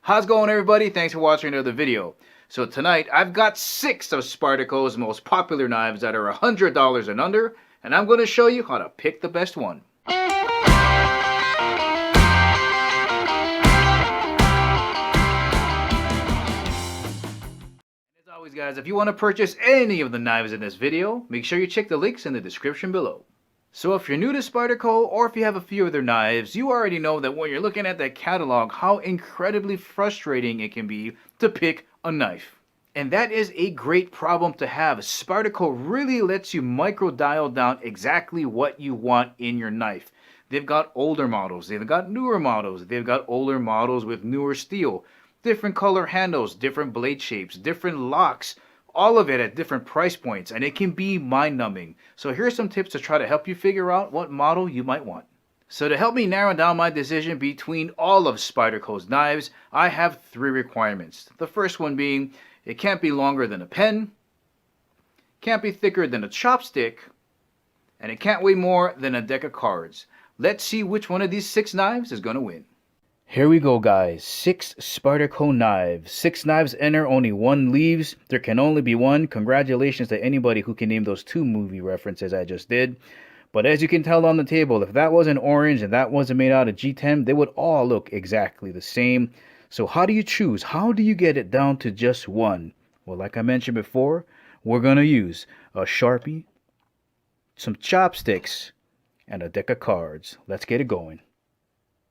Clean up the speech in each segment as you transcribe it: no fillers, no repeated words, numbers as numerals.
How's it going, everybody? Thanks for watching another video. So tonight I've got 6 of Spyderco's most popular knives that are $100 and under, and I'm going to show you how to pick the best one. As always, guys, if you want to purchase any of the knives in this video, make sure you check the links in the description below. So if you're new to Spyderco, or if you have a few of their knives, you already know that when you're looking at that catalog, how incredibly frustrating it can be to pick a knife. And that is a great problem to have. Spyderco really lets you micro dial down exactly what you want in your knife. They've got older models, they've got newer models, they've got older models with newer steel, different color handles, different blade shapes, different locks, all of it at different price points, and it can be mind-numbing. So here's some tips to try to help you figure out what model you might want. So to help me narrow down my decision between all of Spyderco's knives, I have 3 requirements. The first one being, it can't be longer than a pen, can't be thicker than a chopstick, and it can't weigh more than a deck of cards. Let's see which one of these 6 knives is going to win. Here we go, guys. 6 Spyderco knives. 6 knives enter, only 1 leaves. There can only be 1. Congratulations to anybody who can name those 2 movie references I just did. But as you can tell on the table, if that wasn't orange and that wasn't made out of G10, they would all look exactly the same. So how do you choose? How do you get it down to just 1? Well, like I mentioned before, we're going to use a Sharpie, some chopsticks, and a deck of cards. Let's get it going.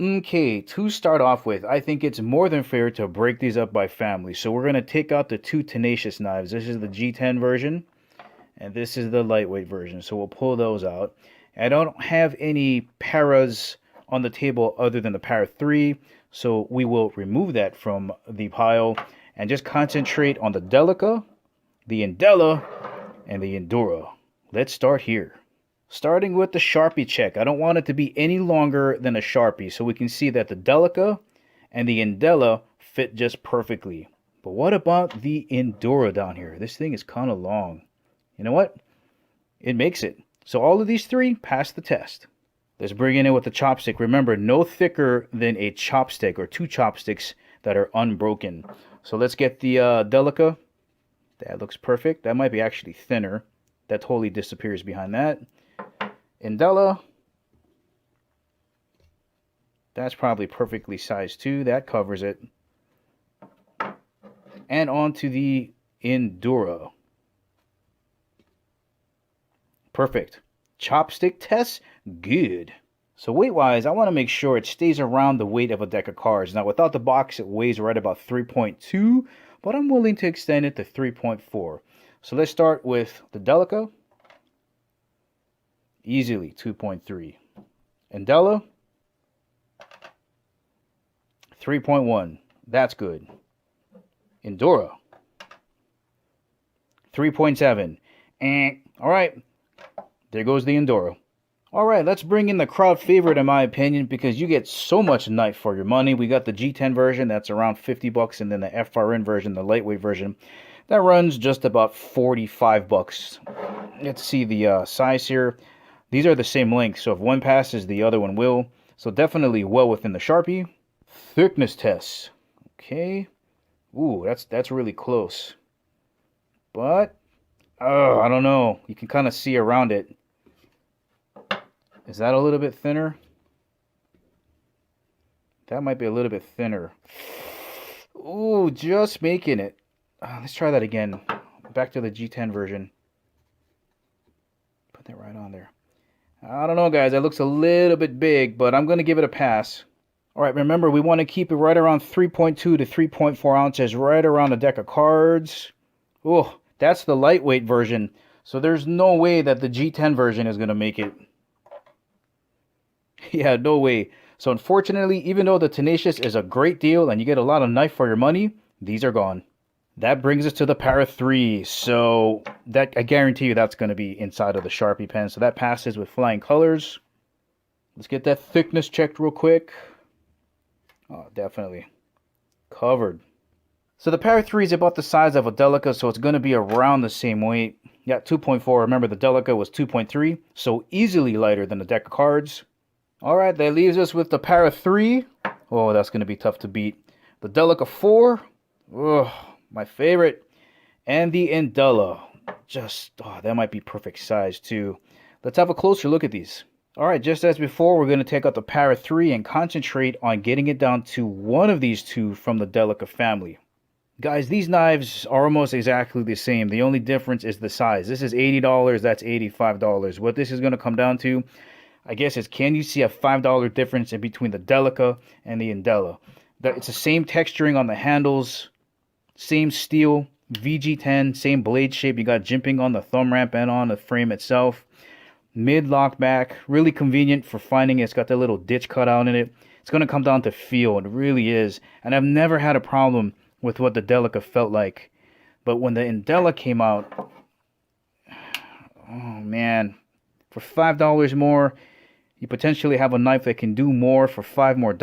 Okay, to start off with, I think it's more than fair to break these up by family. So we're going to take out the 2 tenacious knives. This is the G10 version, and this is the lightweight version. So we'll pull those out. I don't have any paras on the table other than the para 3, so we will remove that from the pile and just concentrate on the Delica, the Indela, and the Endura. Let's start here. Starting with the Sharpie check. I don't want it to be any longer than a Sharpie, so we can see that the Delica and the Indela fit just perfectly. But what about the Endura down here? This thing is kind of long. You know what? It makes it. So all of these 3 pass the test. Let's bring it in with the chopstick. Remember, no thicker than a chopstick or 2 chopsticks that are unbroken. So let's get the Delica. That looks perfect. That might be actually thinner. That totally disappears behind that. Indela, that's probably perfectly sized too. That covers it. And on to the Endura. Perfect. Chopstick test, good. So weight-wise, I want to make sure it stays around the weight of a deck of cards. Now, without the box, it weighs right about 3.2, but I'm willing to extend it to 3.4. So let's start with the Delica. Easily 2.3. Indela, 3.1. That's good. Endura, 3.7. All right, there goes the Endura. All right, let's bring in the crowd favorite in my opinion, because you get so much knife for your money. We got the G10 version, that's around 50 bucks, and then the FRN version, the lightweight version, that runs just about 45 bucks. Let's see the size here. These are the same length, so if one passes, the other one will. So definitely well within the Sharpie. Thickness test. Okay. Ooh, that's really close. But, I don't know. You can kind of see around it. Is that a little bit thinner? That might be a little bit thinner. Ooh, just making it. Let's try that again. Back to the G10 version. Put that right on there. I don't know, guys. That looks a little bit big, but I'm going to give it a pass. All right, remember, we want to keep it right around 3.2 to 3.4 ounces, right around a deck of cards. Oh, that's the lightweight version. So there's no way that the G10 version is going to make it. Yeah, no way. So unfortunately, even though the Tenacious is a great deal and you get a lot of knife for your money, these are gone. That brings us to the Para 3. So that, I guarantee you that's going to be inside of the Sharpie pen. So that passes with flying colors. Let's get that thickness checked real quick. Oh, definitely. Covered. So the Para 3 is about the size of a Delica, so it's going to be around the same weight. Yeah, 2.4. Remember, the Delica was 2.3, so easily lighter than the deck of cards. All right, that leaves us with the Para 3. Oh, that's going to be tough to beat. The Delica 4, ugh, my favorite, and the Indela. Just, oh, that might be perfect size too. Let's have a closer look at these. Alright, just as before, we're going to take out the Para 3 and concentrate on getting it down to one of these two from the Delica family. Guys, these knives are almost exactly the same. The only difference is the size. This is $80, that's $85. What this is going to come down to, I guess, is can you see a $5 difference in between the Delica and the Indela? It's the same texturing on the handles, same steel, VG10, same blade shape. You got jimping on the thumb ramp and on the frame itself. Mid-lock back, really convenient for finding it. It's got that little ditch cut out in it. It's going to come down to feel, it really is. And I've never had a problem with what the Delica felt like. But when the Indela came out, oh man, for $5 more, you potentially have a knife that can do more for $5 more.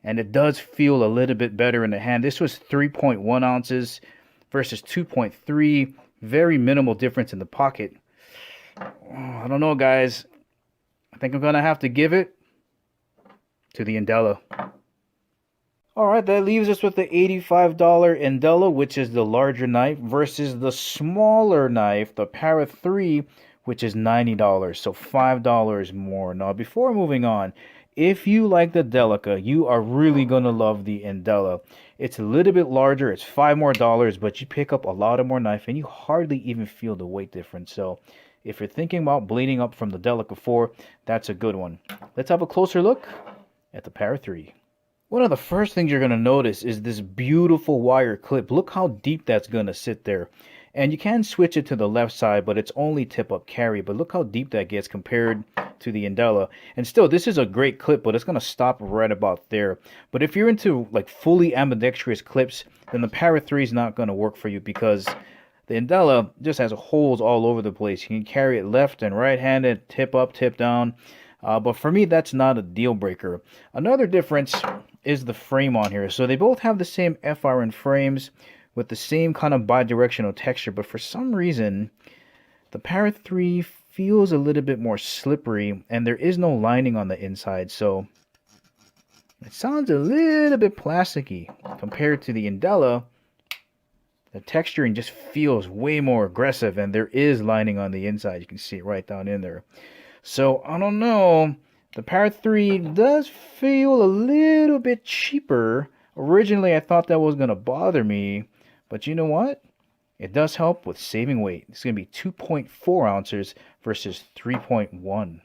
And it does feel a little bit better in the hand. This was 3.1 ounces versus 2.3. Very minimal difference in the pocket. I don't know, guys. I think I'm going to have to give it to the Indela. Alright, that leaves us with the $85 Indela, which is the larger knife, versus the smaller knife, the Para 3, which is $90. So $5 more. Now, before moving on, if you like the Delica, you are really going to love the Indela. It's a little bit larger. It's $5 more, but you pick up a lot of more knife, and you hardly even feel the weight difference. So if you're thinking about bleeding up from the Delica 4, that's a good one. Let's have a closer look at the Para 3. One of the first things you're going to notice is this beautiful wire clip. Look how deep that's going to sit there. And you can switch it to the left side, but it's only tip-up carry. But look how deep that gets compared to the Indela. And still, this is a great clip, but it's going to stop right about there. But if you're into like fully ambidextrous clips, then the Para 3 is not going to work for you, because the Indela just has holes all over the place. You can carry it left and right-handed, tip up, tip down. But for me, that's not a deal breaker. Another difference is the frame on here. So they both have the same FRN frames with the same kind of bidirectional texture, but for some reason the Para 3 feels a little bit more slippery, and there is no lining on the inside, so it sounds a little bit plasticky. Compared to the Indela, the texturing just feels way more aggressive, and there is lining on the inside. You can see it right down in there. So I don't know, the Para 3 does feel a little bit cheaper. Originally I thought that was going to bother me, but you know what? It does help with saving weight. It's going to be 2.4 ounces versus 3.1.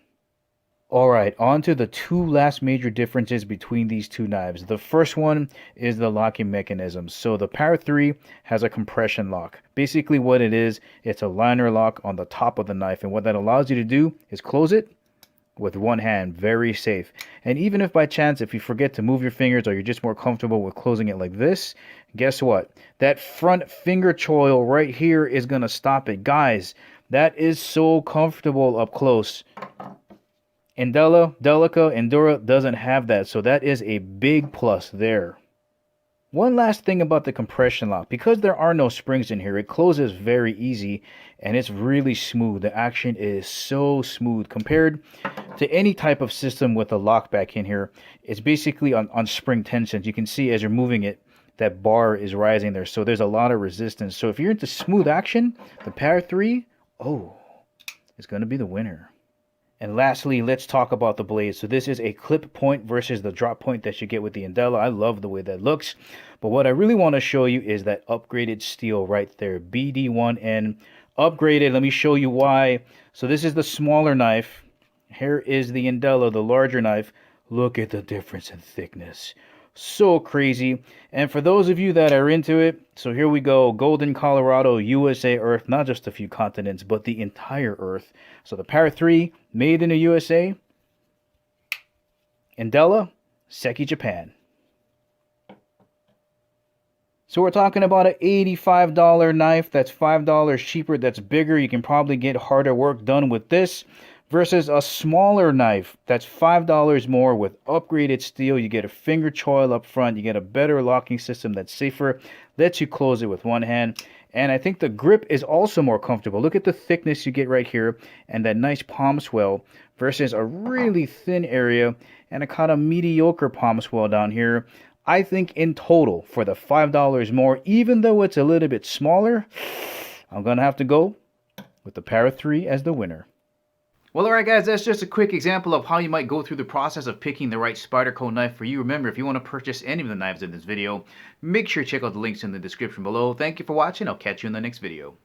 Alright, on to the two last major differences between these two knives. The first one is the locking mechanism. So the Para 3 has a compression lock. Basically what it is, it's a liner lock on the top of the knife, and what that allows you to do is close it with one hand. Very safe. And even if by chance, if you forget to move your fingers, or you're just more comfortable with closing it like this, guess what? That front finger choil right here is going to stop it. Guys, that is so comfortable up close. Indela, Delica, Endura doesn't have that, so that is a big plus there. One last thing about the compression lock. Because there are no springs in here, it closes very easy, and it's really smooth. The action is so smooth compared to any type of system with a lock back in here. It's basically on spring tensions. You can see as you're moving it, that bar is rising there, so there's a lot of resistance. So if you're into smooth action, the Para 3, oh, it's going to be the winner. And lastly, let's talk about the blade. So this is a clip point versus the drop point that you get with the Indela. I love the way that looks. But what I really want to show you is that upgraded steel right there. BD1N upgraded. Let me show you why. So this is the smaller knife. Here is the Indela, the larger knife. Look at the difference in thickness. So crazy. And for those of you that are into it, so here we go. Golden, Colorado, USA, Earth. Not just a few continents, but the entire Earth. So the Para 3, made in the USA. Indela, Seki, Japan. So we're talking about an $85 knife. That's $5 cheaper. That's bigger. You can probably get harder work done with this. Versus a smaller knife that's $5 more with upgraded steel. You get a finger choil up front. You get a better locking system that's safer. Lets you close it with one hand. And I think the grip is also more comfortable. Look at the thickness you get right here and that nice palm swell versus a really thin area and a kind of mediocre palm swell down here. I think in total, for the $5 more, even though it's a little bit smaller, I'm going to have to go with the Para 3 as the winner. Well, alright guys, that's just a quick example of how you might go through the process of picking the right Spyderco knife for you. Remember, if you want to purchase any of the knives in this video, make sure to check out the links in the description below. Thank you for watching. I'll catch you in the next video.